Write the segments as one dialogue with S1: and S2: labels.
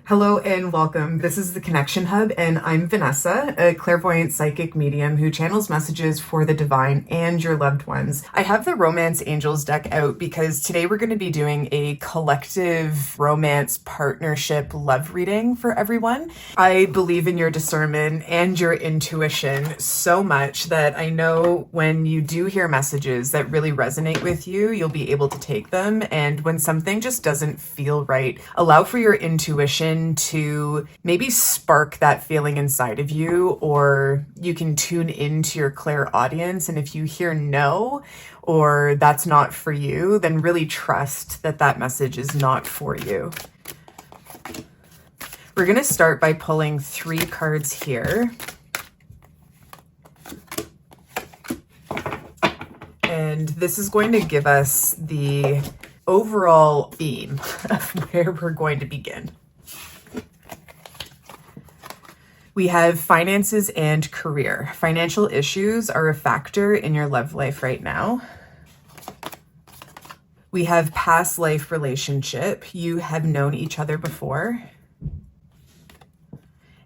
S1: Hello and welcome. This is the Connection Hub, and I'm Vanessa, a clairvoyant psychic medium who channels messages for the divine and your loved ones. I have the Romance Angels deck out because today we're going to be doing a collective romance partnership love reading for everyone. I believe in your discernment and your intuition so much that I know when you do hear messages that really resonate with you, you'll be able to take them. And when something just doesn't feel right, allow for your intuition to maybe spark that feeling inside of you, or you can tune into your clairaudience. And if you hear no, or that's not for you, then really trust that that message is not for you. We're going to start by pulling 3 cards here. And this is going to give us the overall theme of where we're going to begin. We have finances and career. Financial issues are a factor in your love life right now. We have past life relationship. You have known each other before.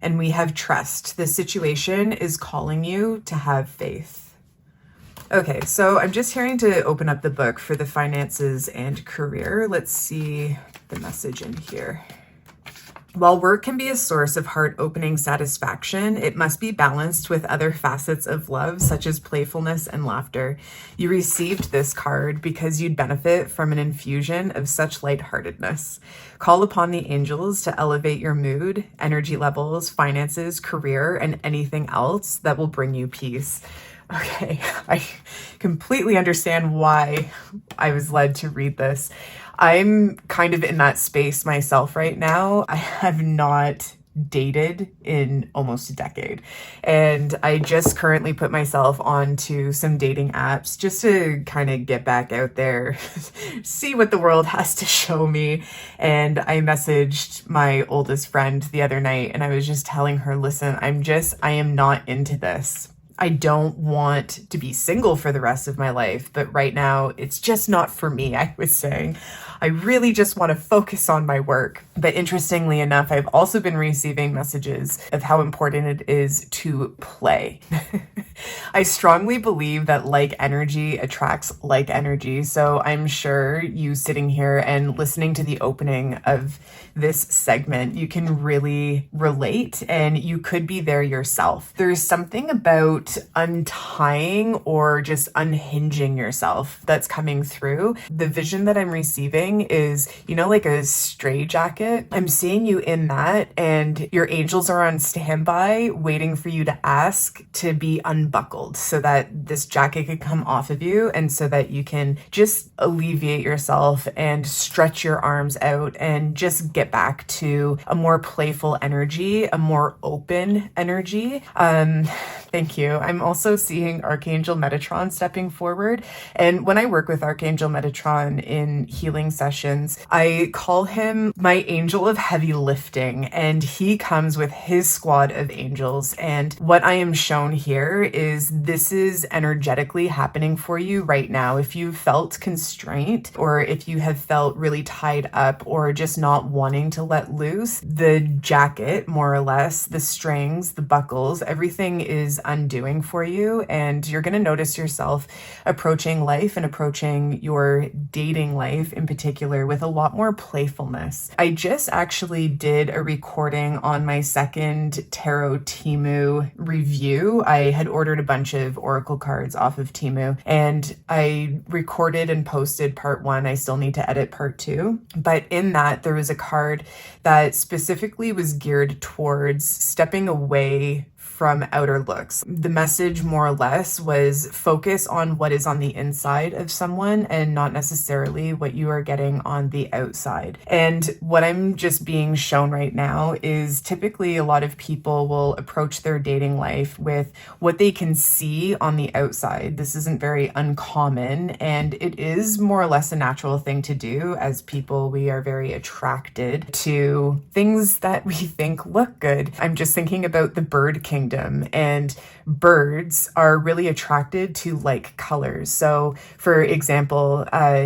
S1: And we have trust. The situation is calling you to have faith. Okay, so I'm just hearing to open up the book for the finances and career. Let's see the message in here. While work can be a source of heart-opening satisfaction, it must be balanced with other facets of love, such as playfulness and laughter. You received this card because you'd benefit from an infusion of such lightheartedness. Call upon the angels to elevate your mood, energy levels, finances, career, and anything else that will bring you peace. Okay, I completely understand why I was led to read this. I'm kind of in that space myself right now. I have not dated in almost a decade, and I just currently put myself onto some dating apps just to kind of get back out there, see what the world has to show me. And I messaged my oldest friend the other night, and I was just telling her, listen, I am not into this. I don't want to be single for the rest of my life, but right now it's just not for me, I was saying. I really just want to focus on my work. But interestingly enough, I've also been receiving messages of how important it is to play. I strongly believe that like energy attracts like energy. So I'm sure you sitting here and listening to the opening of this segment, you can really relate, and you could be there yourself. There's something about untying or just unhinging yourself that's coming through. The vision that I'm receiving is, like a stray jacket. I'm seeing you in that, and your angels are on standby waiting for you to ask to be unbuckled so that this jacket could come off of you, and so that you can just alleviate yourself and stretch your arms out and just get back to a more playful energy, a more open energy. Thank you. I'm also seeing Archangel Metatron stepping forward. And when I work with Archangel Metatron in healing sessions, I call him my angel of heavy lifting, and he comes with his squad of angels. And what I am shown here is this is energetically happening for you right now. If you felt constraint, or if you have felt really tied up or just not wanting to let loose, the jacket, more or less, the strings, the buckles, everything is undoing for you, and you're going to notice yourself approaching life and approaching your dating life in particular with a lot more playfulness. I just actually did a recording on my second Tarot Temu review. I had ordered a bunch of oracle cards off of Temu, and I recorded and posted part 1. I still need to edit part 2, but in that there was a card that specifically was geared towards stepping away from outer looks. The message more or less was focus on what is on the inside of someone and not necessarily what you are getting on the outside. And what I'm just being shown right now is typically a lot of people will approach their dating life with what they can see on the outside. This isn't very uncommon, and it is more or less a natural thing to do. As people, we are very attracted to things that we think look good. I'm just thinking about the bird kingdom, and birds are really attracted to like colors. So for example,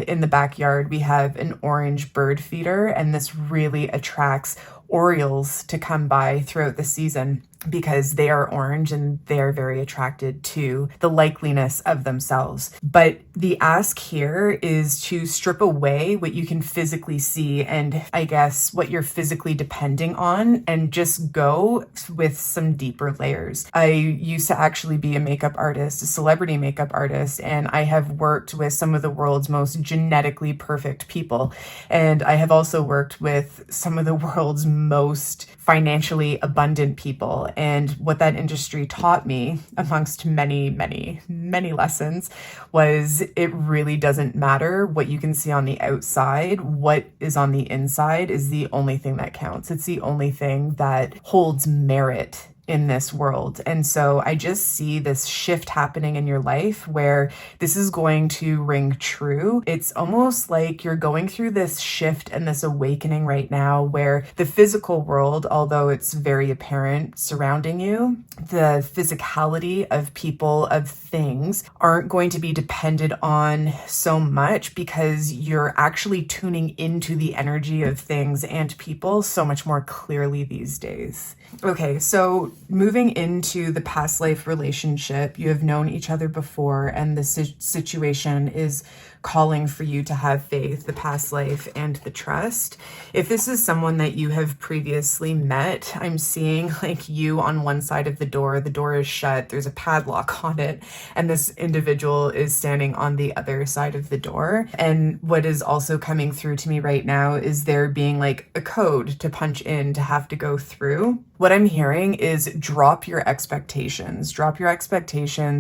S1: in the backyard, we have an orange bird feeder, and this really attracts Orioles to come by throughout the season because they are orange and they are very attracted to the likeliness of themselves. But the ask here is to strip away what you can physically see and I guess what you're physically depending on and just go with some deeper layers. I used to actually be a makeup artist, a celebrity makeup artist, and I have worked with some of the world's most genetically perfect people. And I have also worked with some of the world's most financially abundant people. And what that industry taught me, amongst many, many, many lessons, was it really doesn't matter what you can see on the outside. What is on the inside is the only thing that counts. It's the only thing that holds merit in this world. And so I just see this shift happening in your life where this is going to ring true. It's almost like you're going through this shift and this awakening right now where the physical world, although it's very apparent surrounding you, the physicality of people, of things, aren't going to be dependent on so much because you're actually tuning into the energy of things and people so much more clearly these days. Okay, so moving into the past life relationship, you have known each other before and the situation is calling for you to have faith, the past life, and the trust. If this is someone that you have previously met, I'm seeing like you on one side of the door is shut, there's a padlock on it, and this individual is standing on the other side of the door. And what is also coming through to me right now is there being like a code to punch in to have to go through. What I'm hearing is drop your expectations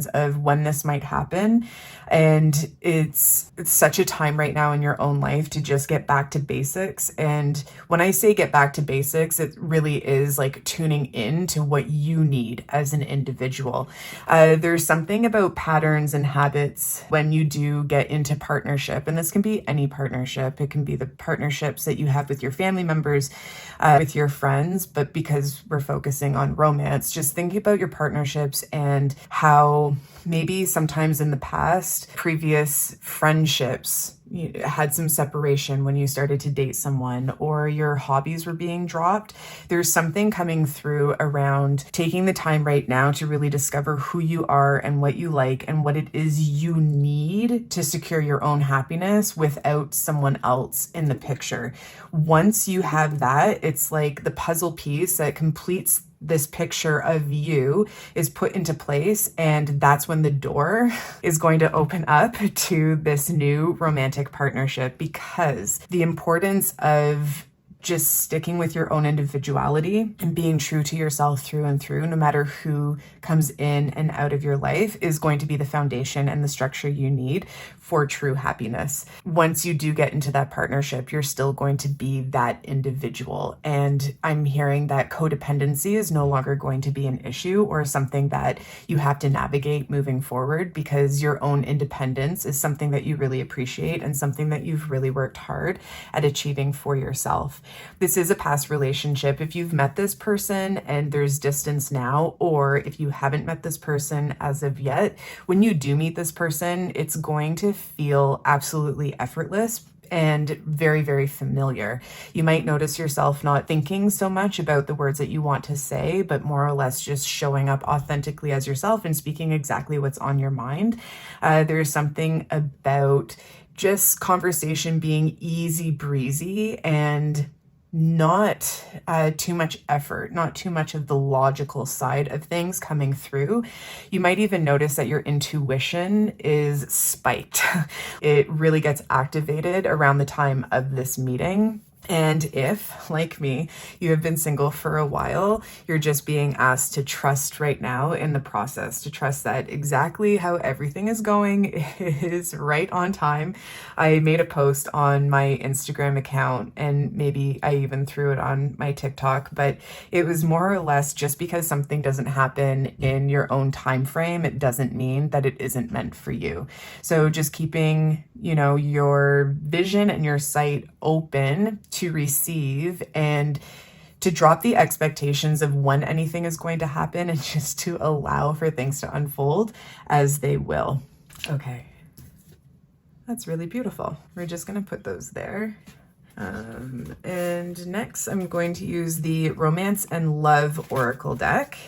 S1: of when this might happen. And it's such a time right now in your own life to just get back to basics. And when I say get back to basics, it really is like tuning in to what you need as an individual. There's something about patterns and habits when you do get into partnership, and this can be any partnership. It can be the partnerships that you have with your family members, with your friends, but because we're focusing on romance, just thinking about your partnerships and how maybe sometimes in the past, previous friendships, you had some separation when you started to date someone, or your hobbies were being dropped. There's something coming through around taking the time right now to really discover who you are and what you like and what it is you need to secure your own happiness without someone else in the picture. Once you have that, it's like the puzzle piece that completes this picture of you is put into place, and that's when the door is going to open up to this new romantic partnership, because the importance of just sticking with your own individuality and being true to yourself through and through, no matter who comes in and out of your life, is going to be the foundation and the structure you need for true happiness. Once you do get into that partnership, you're still going to be that individual. And I'm hearing that codependency is no longer going to be an issue or something that you have to navigate moving forward, because your own independence is something that you really appreciate and something that you've really worked hard at achieving for yourself. This is a past relationship. If you've met this person and there's distance now, or if you haven't met this person as of yet, when you do meet this person, it's going to feel absolutely effortless and very, very familiar. You might notice yourself not thinking so much about the words that you want to say, but more or less just showing up authentically as yourself and speaking exactly what's on your mind. There's something about just conversation being easy breezy and not too much effort, not too much of the logical side of things coming through. You might even notice that your intuition is spiked. It really gets activated around the time of this meeting. And if, like me, you have been single for a while, you're just being asked to trust right now in the process, to trust that exactly how everything is going is right on time. I made a post on my Instagram account, and maybe I even threw it on my TikTok, but it was more or less, just because something doesn't happen in your own time frame, it doesn't mean that it isn't meant for you. So just keeping, your vision and your sight open to receive and to drop the expectations of when anything is going to happen, and just to allow for things to unfold as they will. Okay, that's really beautiful. We're just going to put those there. And next I'm going to use the Romance and Love Oracle deck.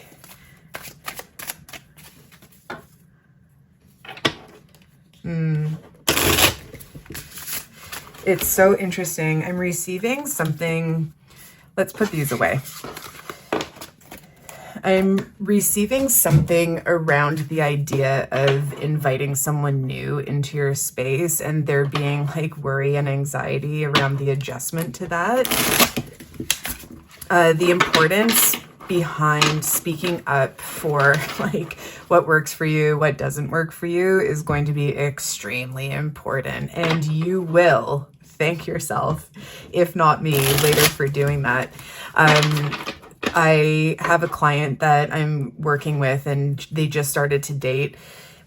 S1: It's so interesting. I'm receiving something. Let's put these away. I'm receiving something around the idea of inviting someone new into your space and there being like worry and anxiety around the adjustment to that. The importance behind speaking up for like what works for you, what doesn't work for you is going to be extremely important, and you will thank yourself, if not me, later for doing that. I have a client that I'm working with and they just started to date.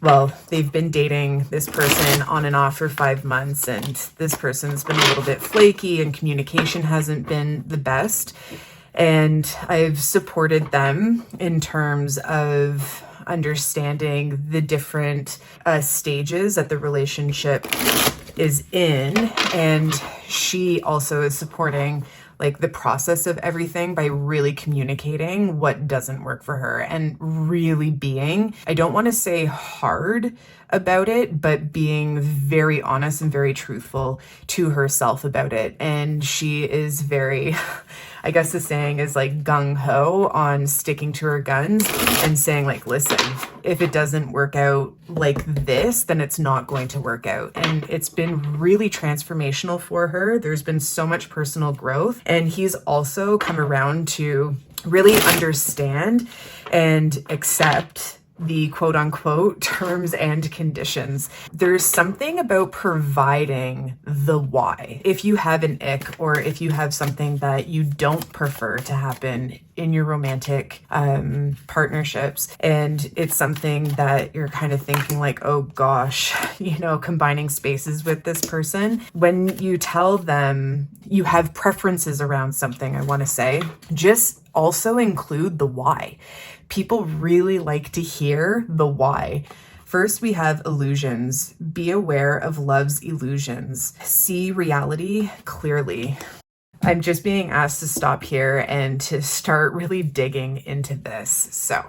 S1: Well, they've been dating this person on and off for 5 months, and this person's been a little bit flaky and communication hasn't been the best. And I've supported them in terms of understanding the different stages that the relationship is in. And she also is supporting like the process of everything by really communicating what doesn't work for her and really being, I don't want to say hard about it, but being very honest and very truthful to herself about it. And she is very, I guess the saying is like gung-ho on sticking to her guns and saying like, listen, if it doesn't work out like this, then it's not going to work out. And it's been really transformational for her. There's been so much personal growth. And he's also come around to really understand and accept the quote unquote terms and conditions. There's something about providing the why. If you have an ick or if you have something that you don't prefer to happen in your romantic partnerships, and it's something that you're kind of thinking like, oh gosh, you know, combining spaces with this person, when you tell them you have preferences around something, I want to say, just also include the why. People really like to hear the why. First, we have illusions. Be aware of love's illusions. See reality clearly. I'm just being asked to stop here and to start really digging into this. So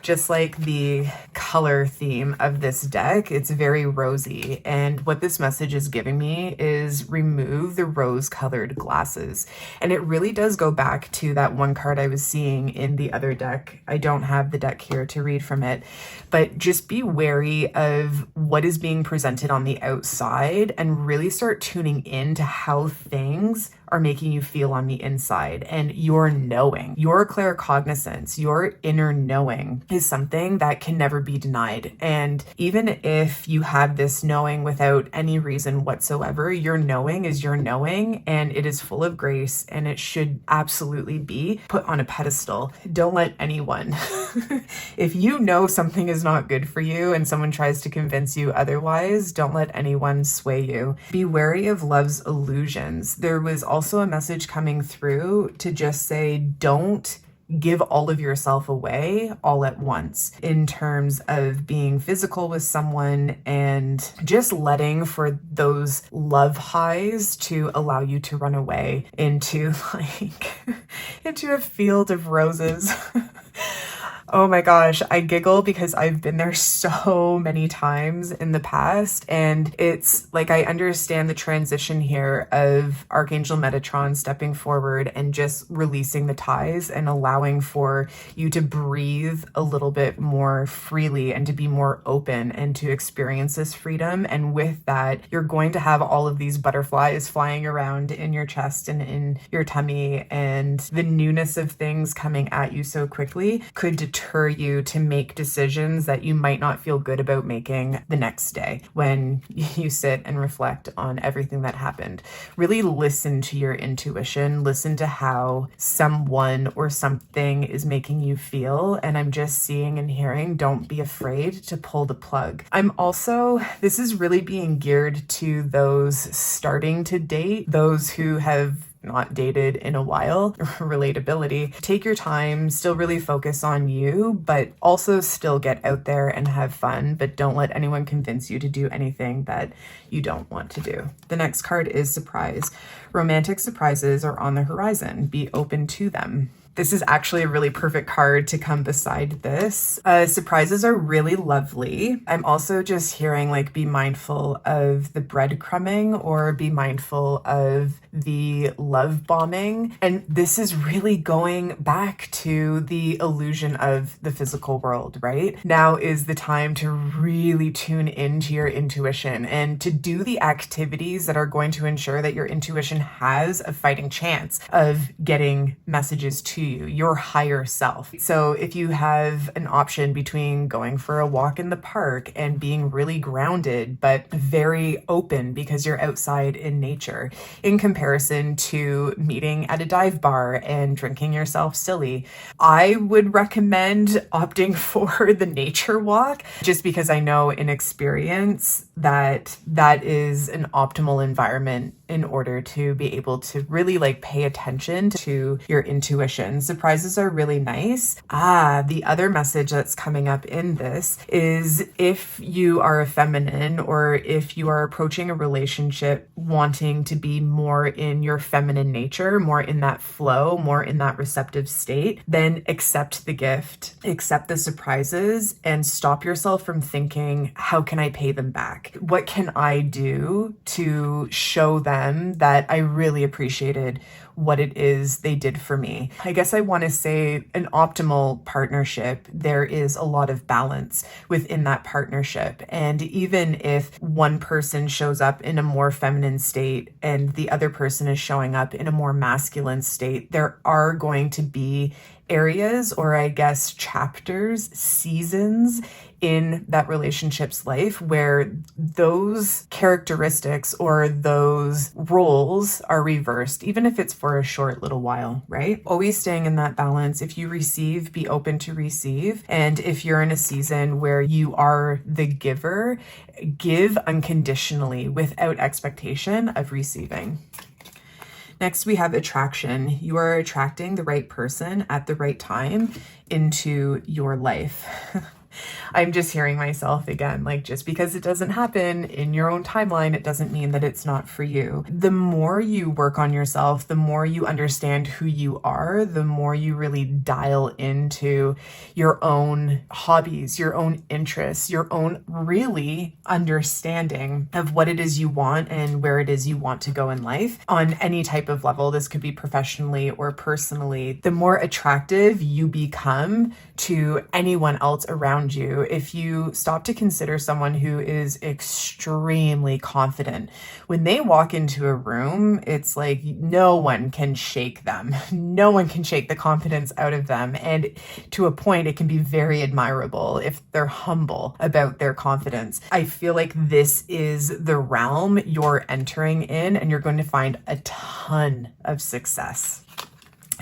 S1: just like the color theme of this deck, it's very rosy. And what this message is giving me is remove the rose-colored glasses. And it really does go back to that one card I was seeing in the other deck. I don't have the deck here to read from it, but just be wary of what is being presented on the outside and really start tuning in to how things are making you feel on the inside. And your knowing, your claircognizance, your inner knowing is something that can never be denied. And even if you have this knowing without any reason whatsoever, your knowing is your knowing, and it is full of grace, and it should absolutely be put on a pedestal. Don't let anyone, if you know something is not good for you and someone tries to convince you otherwise, don't let anyone sway you. Be wary of love's illusions. There was also a message coming through to just say, don't give all of yourself away all at once in terms of being physical with someone and just letting for those love highs to allow you to run away into like into a field of roses. Oh my gosh, I giggle because I've been there so many times in the past, and it's like I understand the transition here of Archangel Metatron stepping forward and just releasing the ties and allowing for you to breathe a little bit more freely and to be more open and to experience this freedom. And with that, you're going to have all of these butterflies flying around in your chest and in your tummy, and the newness of things coming at you so quickly could deter you to make decisions that you might not feel good about making the next day when you sit and reflect on everything that happened. Really listen to your intuition, listen to how someone or something is making you feel. And I'm just seeing and hearing, don't be afraid to pull the plug. I'm also, this is really being geared to those starting to date, those who have not dated in a while. Relatability. Take your time, still really focus on you, but also still get out there and have fun, but don't let anyone convince you to do anything that you don't want to do. The next card is surprise. Romantic surprises are on the horizon. Be open to them. This is actually a really perfect card to come beside this. Surprises are really lovely. I'm also just hearing like be mindful of the breadcrumbing or be mindful of the love bombing. And this is really going back to the illusion of the physical world, right? Now is the time to really tune into your intuition and to do the activities that are going to ensure that your intuition has a fighting chance of getting messages to you, your higher self. So if you have an option between going for a walk in the park and being really grounded, but very open because you're outside in nature, in comparison to meeting at a dive bar and drinking yourself silly, I would recommend opting for the nature walk, just because I know in experience that that is an optimal environment in order to be able to really like pay attention to your intuition. Surprises are really nice. The other message that's coming up in this is if you are a feminine or if you are approaching a relationship wanting to be more in your feminine nature, more in that flow, more in that receptive state, then accept the gift, accept the surprises, and stop yourself from thinking, how can I pay them back? What can I do to show them that I really appreciated what it is they did for me? I guess I want to say an optimal partnership, there is a lot of balance within that partnership. And even if one person shows up in a more feminine state and the other person is showing up in a more masculine state, there are going to be areas, or I guess chapters, seasons in that relationship's life where those characteristics or those roles are reversed, even if it's for a short little while, right? Always staying in that balance. If you receive, be open to receive. And if you're in a season where you are the giver, give unconditionally without expectation of receiving. Next, we have attraction. You are attracting the right person at the right time into your life. I'm just hearing myself again, like just because it doesn't happen in your own timeline, it doesn't mean that it's not for you. The more you work on yourself, the more you understand who you are, the more you really dial into your own hobbies, your own interests, your own really understanding of what it is you want and where it is you want to go in life on any type of level. This could be professionally or personally. The more attractive you become to anyone else around you, if you stop to consider someone who is extremely confident, when they walk into a room, it's like no one can shake them. No one can shake the confidence out of them. And to a point, it can be very admirable if they're humble about their confidence. I feel like this is the realm you're entering in, and you're going to find a ton of success.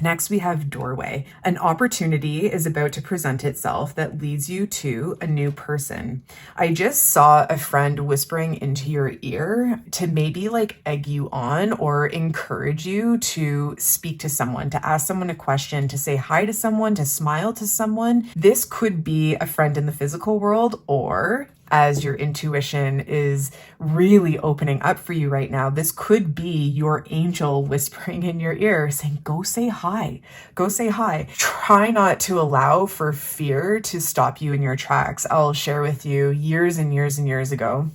S1: Next, we have doorway. An opportunity is about to present itself that leads you to a new person. I just saw a friend whispering into your ear to maybe like egg you on or encourage you to speak to someone, to ask someone a question, to say hi to someone, to smile to someone. This could be a friend in the physical world, or as your intuition is really opening up for you right now, this could be your angel whispering in your ear saying, go say hi, go say hi. Try not to allow for fear to stop you in your tracks. I'll share with you years and years and years ago,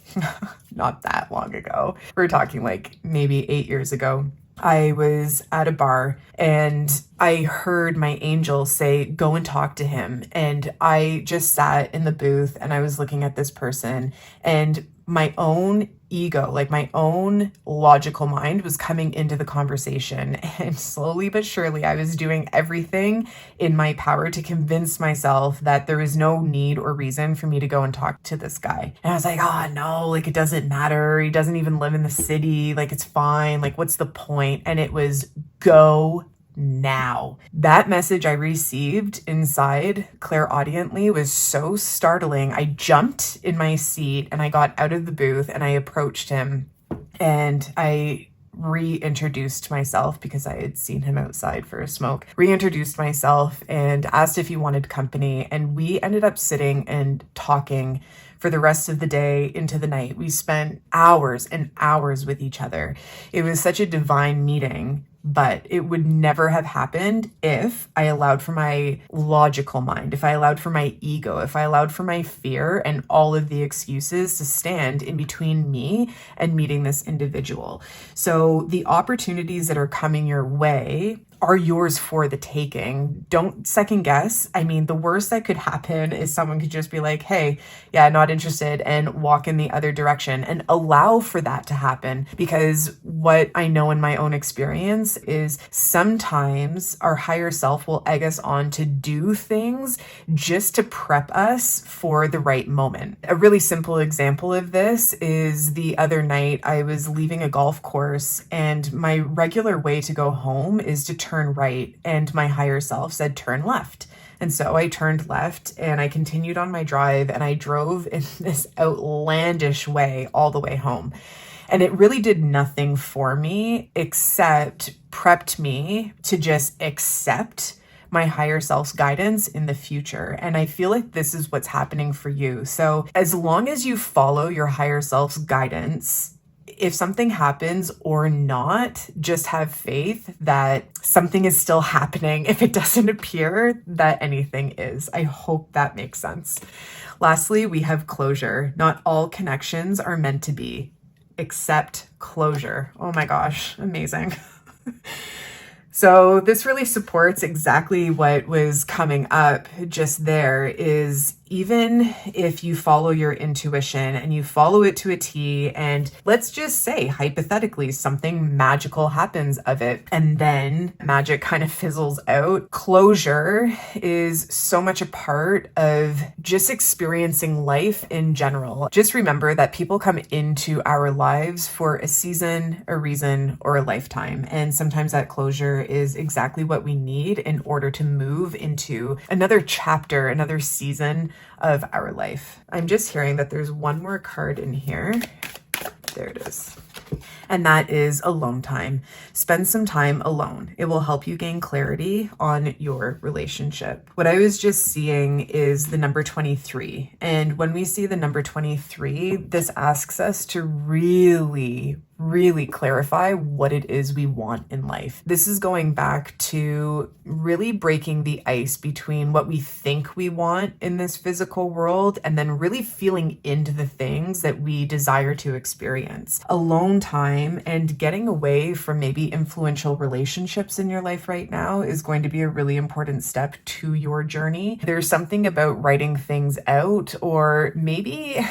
S1: not that long ago. We're talking like maybe 8 years ago. I was at a bar and I heard my angel say, go and talk to him. And I just sat in the booth and I was looking at this person, and my own ego, like my own logical mind, was coming into the conversation. And slowly but surely, I was doing everything in my power to convince myself that there is no need or reason for me to go and talk to this guy. And I was like, oh no, like it doesn't matter. He doesn't even live in the city. Like it's fine. Like what's the point? And it was go now. That message I received inside clairaudiently was so startling. I jumped in my seat and I got out of the booth and I approached him and I reintroduced myself because I had seen him outside for a smoke, reintroduced myself and asked if he wanted company. And we ended up sitting and talking for the rest of the day into the night. We spent hours and hours with each other. It was such a divine meeting, but it would never have happened if I allowed for my logical mind, if I allowed for my ego, if I allowed for my fear and all of the excuses to stand in between me and meeting this individual. So the opportunities that are coming your way are yours for the taking. Don't second guess. I mean, the worst that could happen is someone could just be like, hey, yeah, not interested, and walk in the other direction, and allow for that to happen. Because what I know in my own experience is sometimes our higher self will egg us on to do things just to prep us for the right moment. A really simple example of this is the other night I was leaving a golf course, and my regular way to go home is to turn right, and my higher self said turn left. And so I turned left and I continued on my drive, and I drove in this outlandish way all the way home. And it really did nothing for me except prepped me to just accept my higher self's guidance in the future. And I feel like this is what's happening for you. So as long as you follow your higher self's guidance, if something happens or not, just have faith that something is still happening if it doesn't appear that anything is. I hope that makes sense. Lastly, we have closure. Not all connections are meant to be, except closure. Oh my gosh, amazing. So this really supports exactly what was coming up just there. Is even if you follow your intuition and you follow it to a T, and let's just say hypothetically something magical happens of it and then magic kind of fizzles out, closure is so much a part of just experiencing life in general. Just remember that people come into our lives for a season, a reason, or a lifetime, and sometimes that closure is exactly what we need in order to move into another chapter, another season of our life. I'm just hearing that there's one more card in here. There it is. And that is alone time. Spend some time alone. It will help you gain clarity on your relationship. What I was just seeing is the number 23. And when we see the number 23, this asks us to really clarify what it is we want in life. This is going back to really breaking the ice between what we think we want in this physical world and then really feeling into the things that we desire to experience. Alone time and getting away from maybe influential relationships in your life right now is going to be a really important step to your journey. There's something about writing things out, or maybe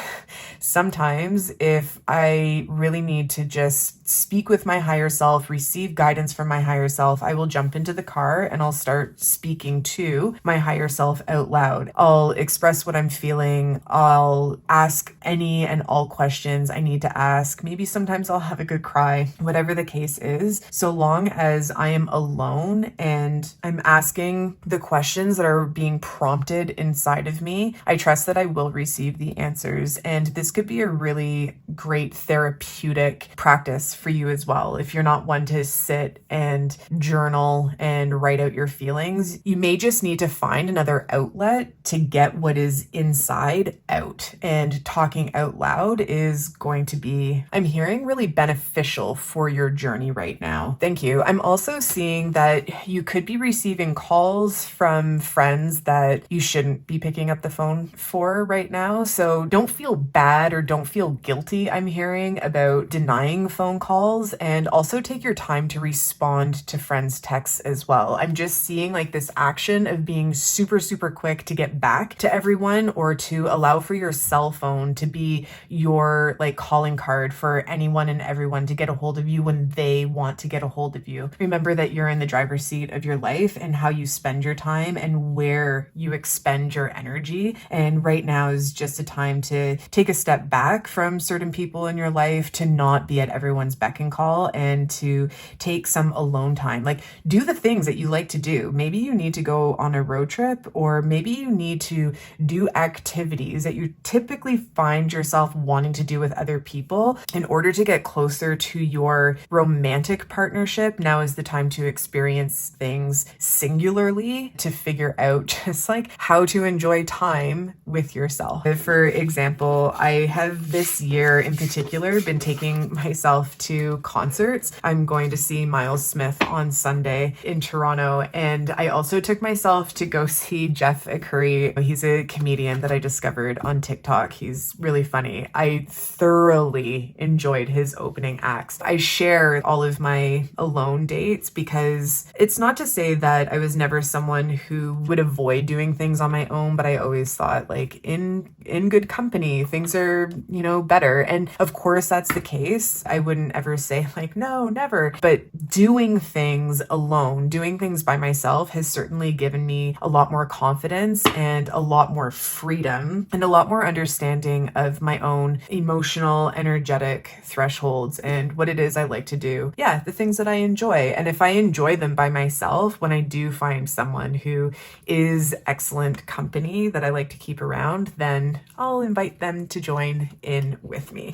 S1: sometimes if I really need to just speak with my higher self, receive guidance from my higher self, I will jump into the car and I'll start speaking to my higher self out loud. I'll express what I'm feeling. I'll ask any and all questions I need to ask. Maybe sometimes I'll have a good cry, whatever the case is. So long as I am alone and I'm asking the questions that are being prompted inside of me, I trust that I will receive the answers. And this could be a really great therapeutic practice for you as well. If you're not one to sit and journal and write out your feelings, you may just need to find another outlet to get what is inside out. And talking out loud is going to be, I'm hearing, really beneficial for your journey right now. Thank you. I'm also seeing that you could be receiving calls from friends that you shouldn't be picking up the phone for right now. So don't feel bad or don't feel guilty, I'm hearing, about denying phone calls, and also take your time to respond to friends' texts as well. I'm just seeing like this action of being super quick to get back to everyone, or to allow for your cell phone to be your like calling card for anyone and everyone to get a hold of you when they want to get a hold of you. Remember that you're in the driver's seat of your life and how you spend your time and where you expend your energy. And right now is just a time to take a step back from certain people in your life, to not be at at everyone's beck and call and to take some alone time. Like, do the things that you like to do. Maybe you need to go on a road trip, or maybe you need to do activities that you typically find yourself wanting to do with other people in order to get closer to your romantic partnership. Now is the time to experience things singularly, to figure out just like how to enjoy time with yourself. For example, I have this year in particular been taking myself to concerts. I'm going to see Miles Smith on Sunday in Toronto, and I also took myself to go see Jeff Akuri. He's a comedian that I discovered on TikTok. He's really funny. I thoroughly enjoyed his opening acts. I share all of my alone dates because it's not to say that I was never someone who would avoid doing things on my own, but I always thought like in good company, things are, you know, better. And of course that's the case. I wouldn't ever say like, no, never. But doing things alone, doing things by myself has certainly given me a lot more confidence and a lot more freedom and a lot more understanding of my own emotional, energetic thresholds and what it is I like to do. Yeah, the things that I enjoy. And if I enjoy them by myself, when I do find someone who is excellent company that I like to keep around, then I'll invite them to join in with me.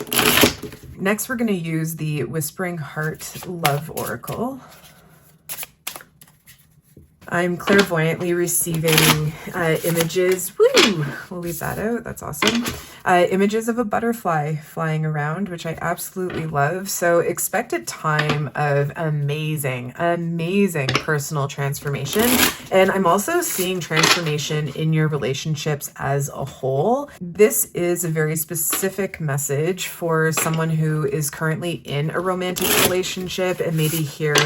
S1: Next, we're going to use the Whispering Heart Love Oracle. I'm clairvoyantly receiving images. Woo! We'll leave that out. That's awesome. Images of a butterfly flying around, which I absolutely love. So expect a time of amazing personal transformation. And I'm also seeing transformation in your relationships as a whole. This is a very specific message for someone who is currently in a romantic relationship and maybe here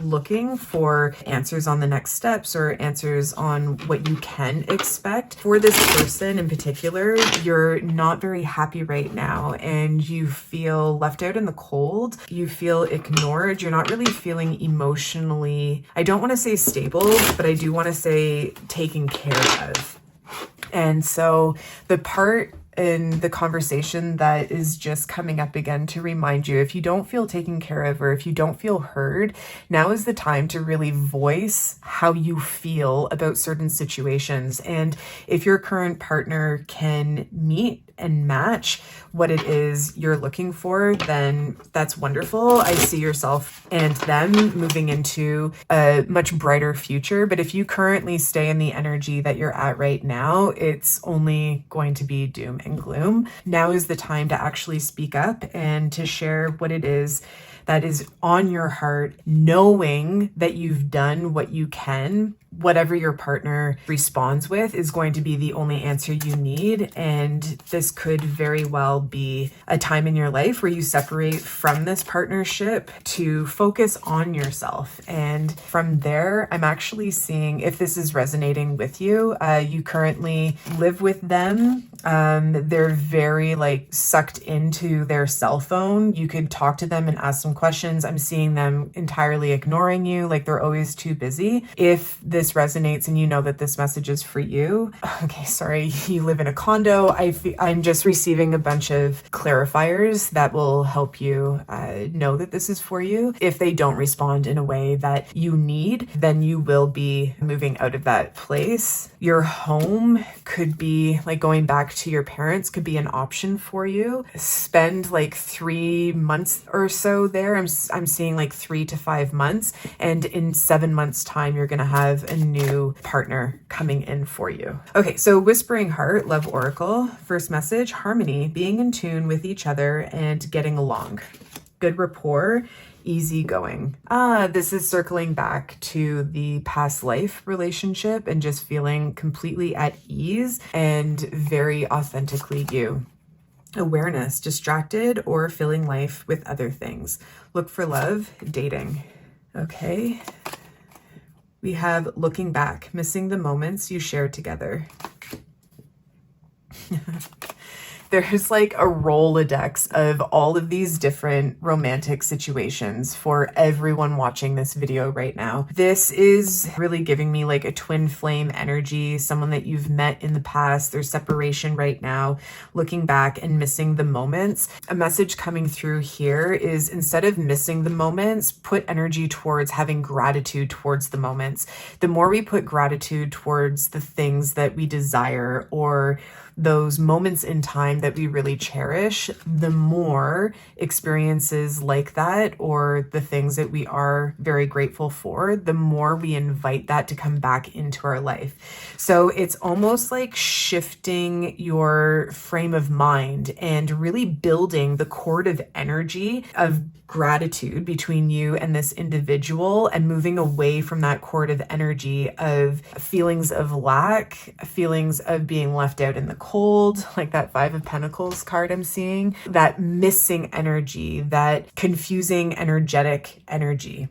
S1: looking for answers on the next steps or answers on what you can expect. For this person in particular, you're not very happy right now and you feel left out in the cold. You feel ignored. You're not really feeling emotionally, I don't want to say stable, but I do want to say taken care of. And so the part in the conversation that is just coming up again to remind you, if you don't feel taken care of or if you don't feel heard, now is the time to really voice how you feel about certain situations. And if your current partner can meet and match what it is you're looking for, then that's wonderful. I see yourself and them moving into a much brighter future. But if you currently stay in the energy that you're at right now, it's only going to be doom and gloom. Now is the time to actually speak up and to share what it is that is on your heart, knowing that you've done what you can. Whatever your partner responds with is going to be the only answer you need. And this could very well be a time in your life where you separate from this partnership to focus on yourself. And from there, I'm actually seeing, if this is resonating with you, you currently live with them. They're very like sucked into their cell phone. You could talk to them and ask some questions. I'm seeing them entirely ignoring you, like they're always too busy. If this resonates and you know that this message is for you, okay, sorry, you live in a condo, I'm just receiving a bunch of clarifiers that will help you know that this is for you. If they don't respond in a way that you need, then you will be moving out of that place. Your home could be like going back to your parents could be an option for you. Spend like 3 months or so there. I'm seeing like 3 to 5 months, and in 7 months time you're going to have a new partner coming in for you. Okay, so Whispering Heart Love Oracle, first message: harmony, being in tune with each other and getting along. Good rapport, easygoing. This is circling back to the past life relationship and just feeling completely at ease and very authentically you. Awareness, distracted or filling life with other things. Look for love, dating. Okay. We have looking back, missing the moments you shared together. There's like a Rolodex of all of these different romantic situations for everyone watching this video right now. This is really giving me like a twin flame energy, someone that you've met in the past, there's separation right now, looking back and missing the moments. A message coming through here is, instead of missing the moments, put energy towards having gratitude towards the moments. The more we put gratitude towards the things that we desire, or those moments in time that we really cherish, the more experiences like that, or the things that we are very grateful for, the more we invite that to come back into our life. So it's almost like shifting your frame of mind and really building the cord of energy of gratitude between you and this individual, and moving away from that cord of energy of feelings of lack, feelings of being left out in the cold, like that Five of Pentacles card I'm seeing, that missing energy, that confusing energetic energy.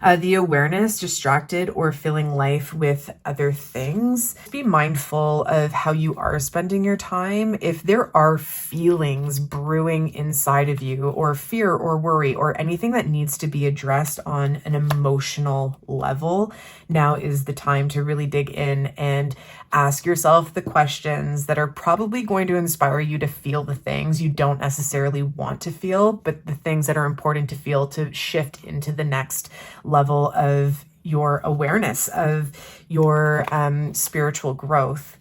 S1: The awareness, distracted, or filling life with other things. Be mindful of how you are spending your time. If there are feelings brewing inside of you, or fear or worry, or anything that needs to be addressed on an emotional level, now is the time to really dig in and ask yourself the questions that are probably going to inspire you to feel the things you don't necessarily want to feel, but the things that are important to feel to shift into the next level of your awareness, of your spiritual growth.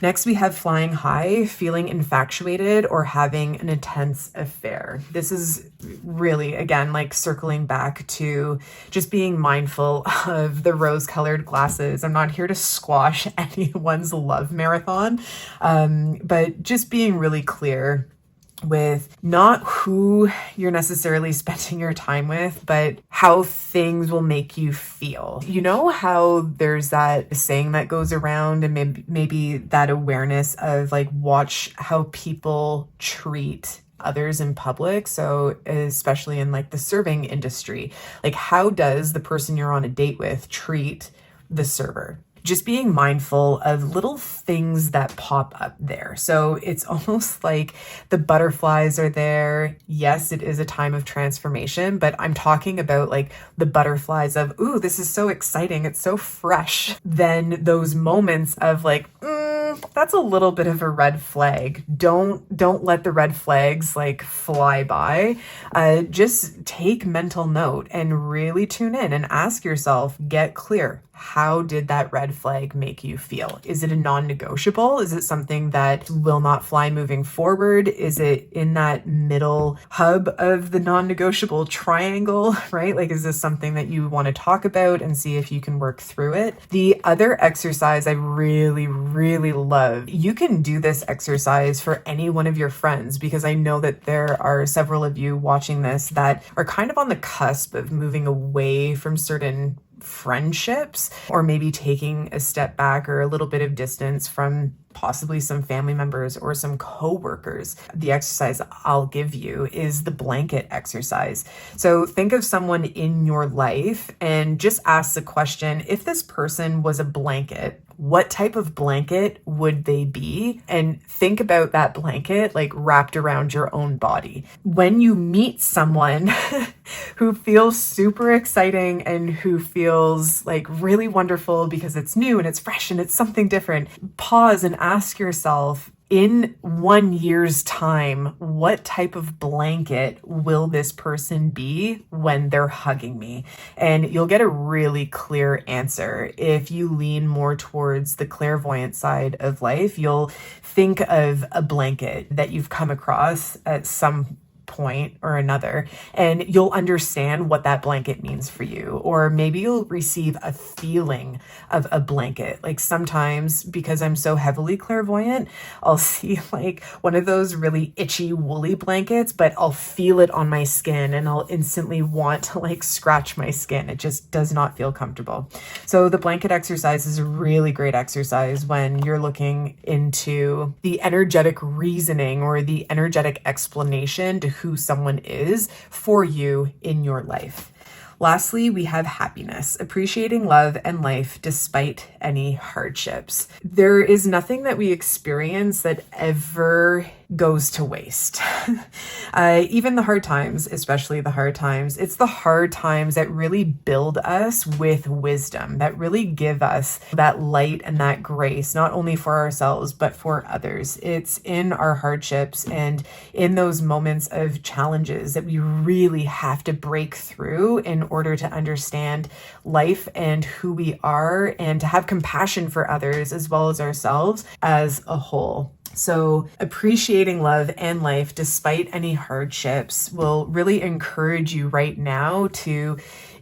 S1: Next, we have flying high, feeling infatuated, or having an intense affair. This is really, again, like circling back to just being mindful of the rose-colored glasses. I'm not here to squash anyone's love marathon, but just being really clear with not who you're necessarily spending your time with, but how things will make you feel. You know how there's that saying that goes around, and maybe that awareness of like, watch how people treat others in public. So especially in like the serving industry, like how does the person you're on a date with treat the server? Just being mindful of little things that pop up there. So it's almost like the butterflies are there. Yes, it is a time of transformation, but I'm talking about like the butterflies of, ooh, this is so exciting, it's so fresh. Then those moments of like, that's a little bit of a red flag. Don't let the red flags like fly by. Just take mental note and really tune in and ask yourself, get clear. How did that red flag make you feel? Is it a non-negotiable? Is it something that will not fly moving forward? Is it in that middle hub of the non-negotiable triangle, right? Like, is this something that you want to talk about and see if you can work through it? The other exercise I really, really love, you can do this exercise for any one of your friends, because I know that there are several of you watching this that are kind of on the cusp of moving away from certain friendships, or maybe taking a step back or a little bit of distance from possibly some family members or some coworkers. The exercise I'll give you is the blanket exercise. So think of someone in your life and just ask the question, if this person was a blanket, what type of blanket would they be? And think about that blanket like wrapped around your own body. When you meet someone who feels super exciting and who feels like really wonderful because it's new and it's fresh and it's something different, pause and ask yourself, in 1 year's time, what type of blanket will this person be when they're hugging me? And you'll get a really clear answer. If you lean more towards the clairvoyant side of life, you'll think of a blanket that you've come across at some point or another, and you'll understand what that blanket means for you. Or maybe you'll receive a feeling of a blanket. Like sometimes, because I'm so heavily clairvoyant, I'll see like one of those really itchy woolly blankets, but I'll feel it on my skin and I'll instantly want to like scratch my skin. It just does not feel comfortable. So the blanket exercise is a really great exercise when you're looking into the energetic reasoning or the energetic explanation to who someone is for you in your life. Lastly, we have happiness, appreciating love and life despite any hardships. There is nothing that we experience that ever goes to waste. Even the hard times, especially the hard times, it's the hard times that really build us with wisdom, that really give us that light and that grace, not only for ourselves, but for others. It's in our hardships and in those moments of challenges that we really have to break through in order to understand life and who we are, and to have compassion for others as well as ourselves as a whole. So appreciating love and life despite any hardships will really encourage you right now to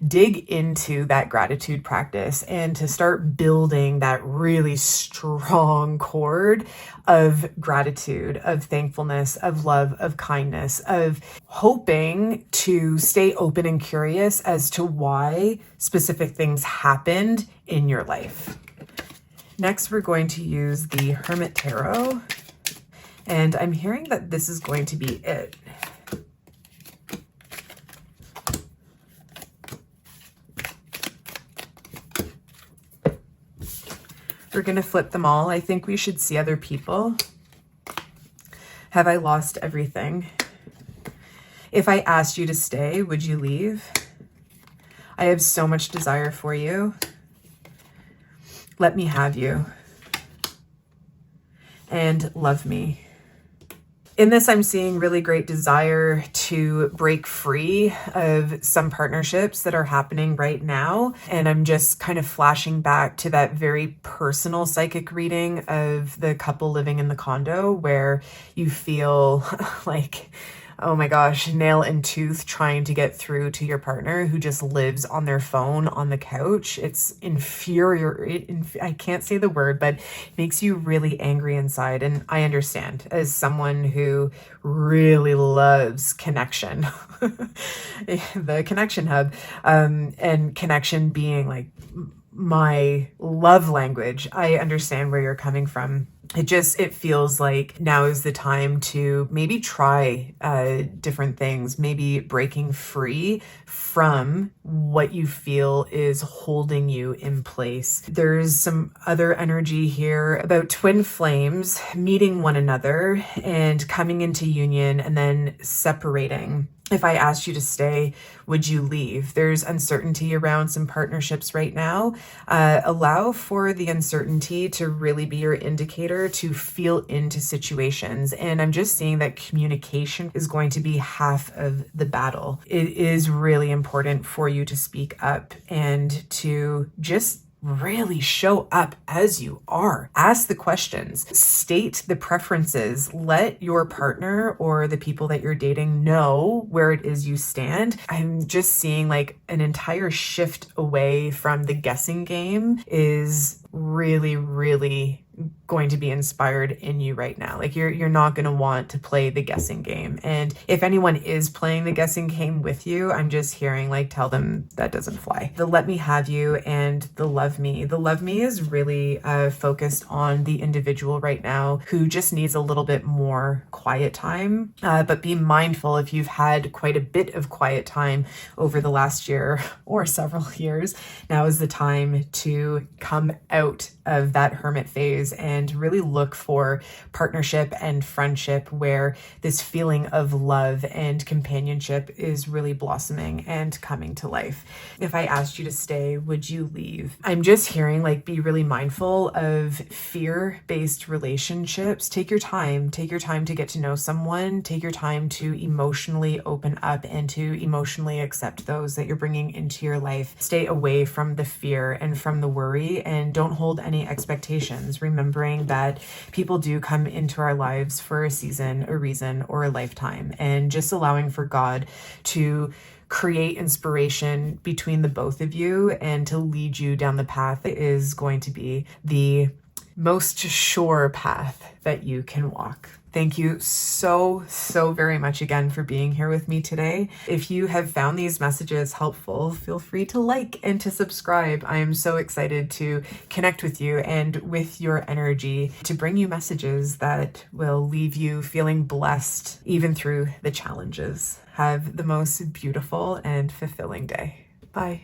S1: dig into that gratitude practice and to start building that really strong cord of gratitude, of thankfulness, of love, of kindness, of hoping to stay open and curious as to why specific things happened in your life. Next, we're going to use the Hermit Tarot, and I'm hearing that this is going to be it. We're going to flip them all. I think we should see other people. Have I lost everything? If I asked you to stay, would you leave? I have so much desire for you. Let me have you. And love me. In this, I'm seeing really great desire to break free of some partnerships that are happening right now. And I'm just kind of flashing back to that very personal psychic reading of the couple living in the condo, where you feel like, oh my gosh, nail and tooth trying to get through to your partner who just lives on their phone on the couch. It's infuriating. I can't say the word, but it makes you really angry inside. And I understand, as someone who really loves connection, the connection hub, and connection being like my love language. I understand where you're coming from. It feels like now is the time to maybe try different things, maybe breaking free from what you feel is holding you in place. There's some other energy here about twin flames meeting one another and coming into union and then separating. If I asked you to stay, would you leave? There's uncertainty around some partnerships right now. Allow for the uncertainty to really be your indicator to feel into situations. And I'm just seeing that communication is going to be half of the battle. It is really important for you to speak up and to just really show up as you are. Ask the questions, state the preferences, let your partner or the people that you're dating know where it is you stand. I'm just seeing like an entire shift away from the guessing game is really going to be inspired in you right now. Like you're not going to want to play the guessing game. And if anyone is playing the guessing game with you, I'm just hearing like, tell them that doesn't fly. The let me have you and the love me. The love me is really focused on the individual right now who just needs a little bit more quiet time. But be mindful, if you've had quite a bit of quiet time over the last year or several years, now is the time to come out of that hermit phase and really look for partnership and friendship where this feeling of love and companionship is really blossoming and coming to life. If I asked you to stay, would you leave? I'm just hearing like, be really mindful of fear-based relationships. Take your time to get to know someone. Take your time to emotionally open up and to emotionally accept those that you're bringing into your life. Stay away from the fear and from the worry, and don't hold any expectations, remembering that people do come into our lives for a season, a reason, or a lifetime, and just allowing for God to create inspiration between the both of you and to lead you down the path that is going to be the most sure path that you can walk. Thank you so very much again for being here with me today. If you have found these messages helpful, feel free to like and to subscribe. I am so excited to connect with you and with your energy to bring you messages that will leave you feeling blessed even through the challenges. Have the most beautiful and fulfilling day. Bye.